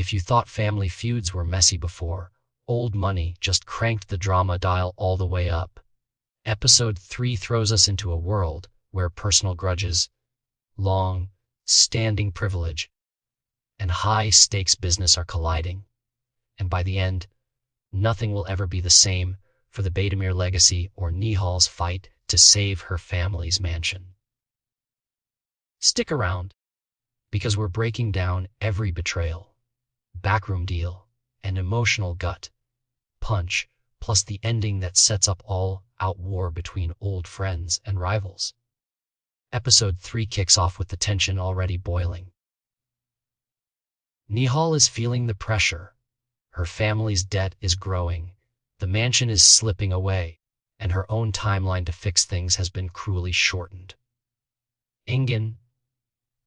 If you thought family feuds were messy before, Old Money just cranked the drama dial all the way up. Episode 3 throws us into a world where personal grudges, long-standing privilege, and high-stakes business are colliding. And by the end, nothing will ever be the same for the Baedomir legacy or Nihal's fight to save her family's mansion. Stick around, because we're breaking down every betrayal, backroom deal, and emotional gut punch, plus the ending that sets up all-out war between old friends and rivals. Episode 3 kicks off with the tension already boiling. Nihal is feeling the pressure. Her family's debt is growing, the mansion is slipping away, and her own timeline to fix things has been cruelly shortened. Engin,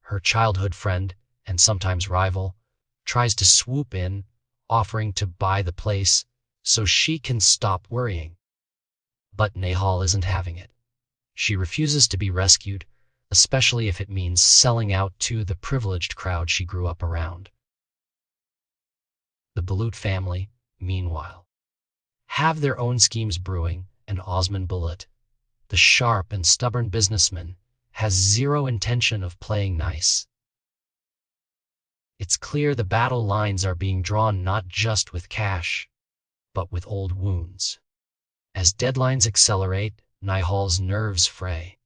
her childhood friend and sometimes rival, tries to swoop in, offering to buy the place so she can stop worrying. But Nihal isn't having it. She refuses to be rescued, especially if it means selling out to the privileged crowd she grew up around. The Bulut family, meanwhile, have their own schemes brewing, and Osman Bulut, the sharp and stubborn businessman, has zero intention of playing nice. It's clear the battle lines are being drawn not just with cash, but with old wounds. As deadlines accelerate, Nihal's nerves fray.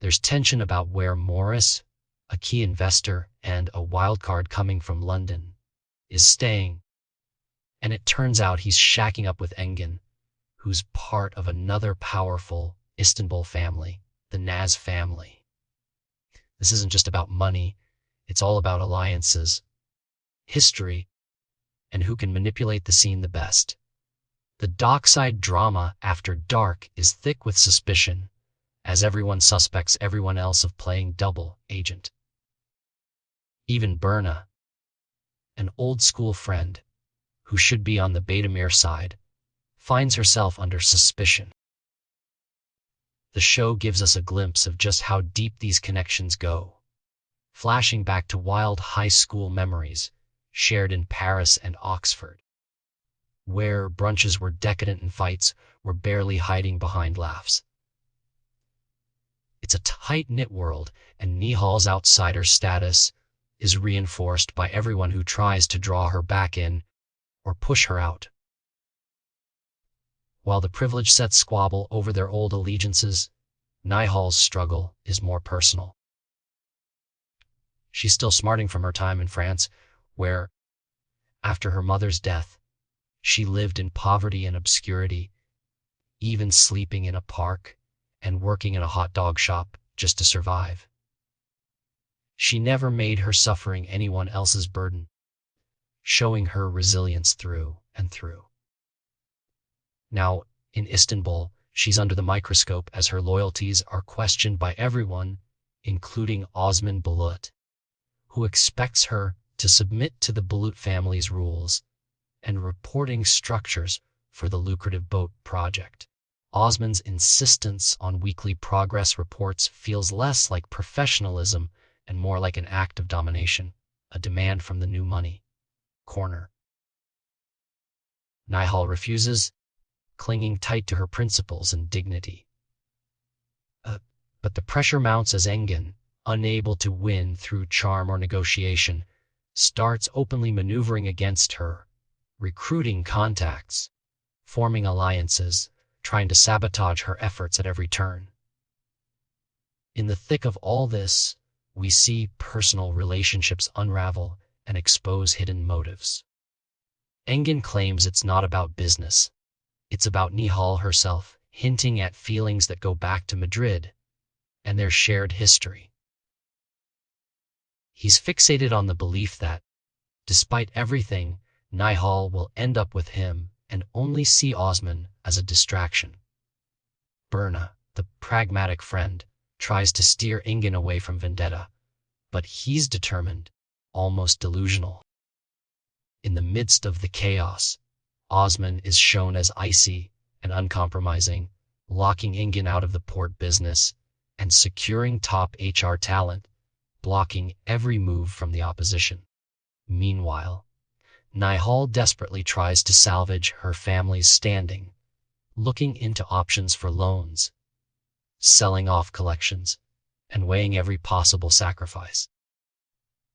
There's tension about where Morris, a key investor and a wildcard coming from London, is staying. And it turns out he's shacking up with Engin, who's part of another powerful Istanbul family, the Naz family. This isn't just about money, it's all about alliances, history, and who can manipulate the scene the best. The dockside drama after dark is thick with suspicion, as everyone suspects everyone else of playing double agent. Even Berna, an old-school friend who should be on the Baedomir side, finds herself under suspicion. The show gives us a glimpse of just how deep these connections go, flashing back to wild high school memories shared in Paris and Oxford, where brunches were decadent and fights were barely hiding behind laughs. It's a tight-knit world, and Nihal's outsider status is reinforced by everyone who tries to draw her back in or push her out. While the privileged sets squabble over their old allegiances, Nihal's struggle is more personal. She's still smarting from her time in France, where, after her mother's death, she lived in poverty and obscurity, even sleeping in a park and working in a hot dog shop just to survive. She never made her suffering anyone else's burden, showing her resilience through and through. Now, in Istanbul, she's under the microscope as her loyalties are questioned by everyone, including Osman Bulut, who expects her to submit to the Bulut family's rules and reporting structures for the lucrative boat project. Osman's insistence on weekly progress reports feels less like professionalism and more like an act of domination, a demand from the new money corner. Nihal refuses, clinging tight to her principles and dignity. But the pressure mounts as Engin, unable to win through charm or negotiation, starts openly maneuvering against her, recruiting contacts, forming alliances, trying to sabotage her efforts at every turn. In the thick of all this, we see personal relationships unravel and expose hidden motives. Engin claims it's not about business. It's about Nihal herself, hinting at feelings that go back to Madrid and their shared history. He's fixated on the belief that, despite everything, Nihal will end up with him and only see Osman as a distraction. Berna, the pragmatic friend, tries to steer Engin away from vendetta, but he's determined, almost delusional. In the midst of the chaos, Osman is shown as icy and uncompromising, locking Engin out of the port business and securing top HR talent, blocking every move from the opposition. Meanwhile, Nihal desperately tries to salvage her family's standing, looking into options for loans, selling off collections, and weighing every possible sacrifice.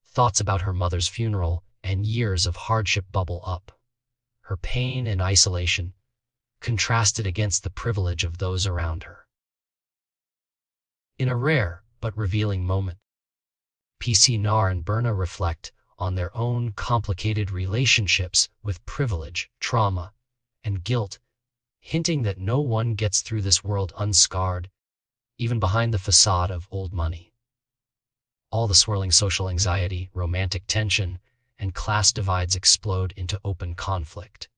Thoughts about her mother's funeral and years of hardship bubble up. Her pain and isolation contrasted against the privilege of those around her. In a rare but revealing moment, PC Nar and Berna reflect on their own complicated relationships with privilege, trauma, and guilt, hinting that no one gets through this world unscarred, even behind the facade of old money. All the swirling social anxiety, romantic tension, and class divides explode into open conflict.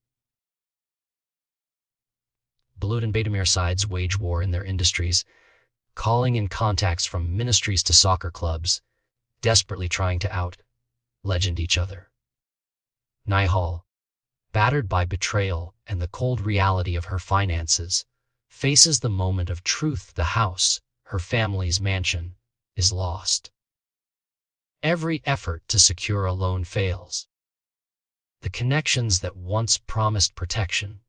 Balut and Baitamir sides wage war in their industries, calling in contacts from ministries to soccer clubs, desperately trying to out-legend each other. Nihal, battered by betrayal and the cold reality of her finances, faces the moment of truth. The house, her family's mansion, is lost. Every effort to secure a loan fails. The connections that once promised protection,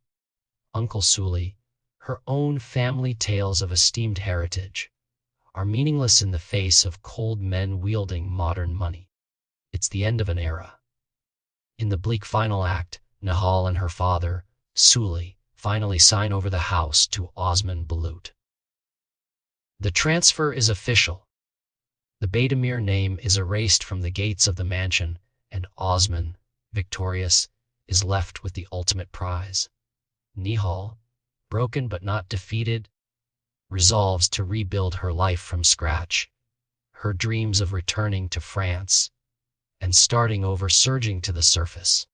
Uncle Suli, her own family tales of esteemed heritage, are meaningless in the face of cold men wielding modern money. It's the end of an era. In the bleak final act, Nihal and her father, Suli, finally sign over the house to Osman Balut. The transfer is official. The Baitamir name is erased from the gates of the mansion, and Osman, victorious, is left with the ultimate prize. Nihal, broken but not defeated, resolves to rebuild her life from scratch, her dreams of returning to France and starting over surging to the surface.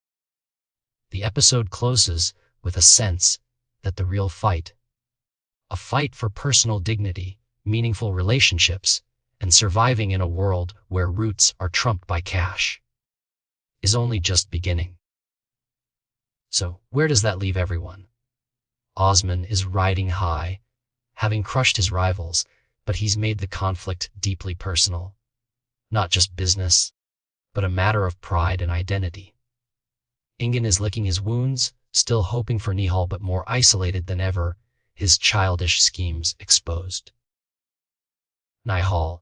The episode closes with a sense that the real fight, a fight for personal dignity, meaningful relationships, and surviving in a world where roots are trumped by cash, is only just beginning. So, where does that leave everyone? Osman is riding high, having crushed his rivals, but he's made the conflict deeply personal. Not just business, but a matter of pride and identity. Engin is licking his wounds, still hoping for Nihal but more isolated than ever, his childish schemes exposed. Nihal,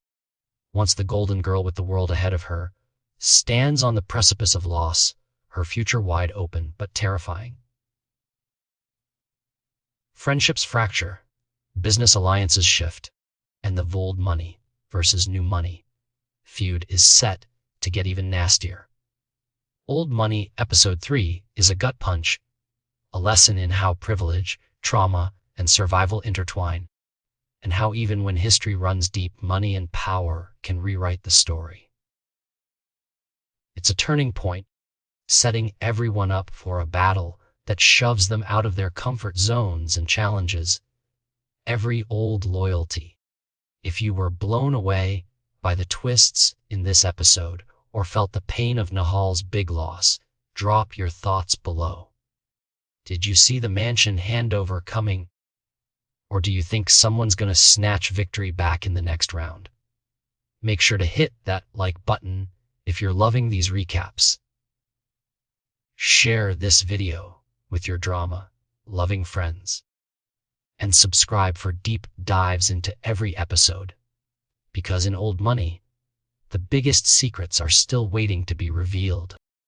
once the golden girl with the world ahead of her, stands on the precipice of loss, her future wide open but terrifying. Friendships fracture, business alliances shift, and the old money versus new money feud is set to get even nastier. Old Money Episode 3 is a gut punch, a lesson in how privilege, trauma, and survival intertwine, and how even when history runs deep, money and power can rewrite the story. It's a turning point, setting everyone up for a battle that shoves them out of their comfort zones and challenges every old loyalty. If you were blown away by the twists in this episode or felt the pain of Nihal's big loss, drop your thoughts below. Did you see the mansion handover coming? Or do you think someone's gonna snatch victory back in the next round? Make sure to hit that like button if you're loving these recaps. Share this video with your drama-loving friends. And subscribe for deep dives into every episode. Because in Old Money, the biggest secrets are still waiting to be revealed.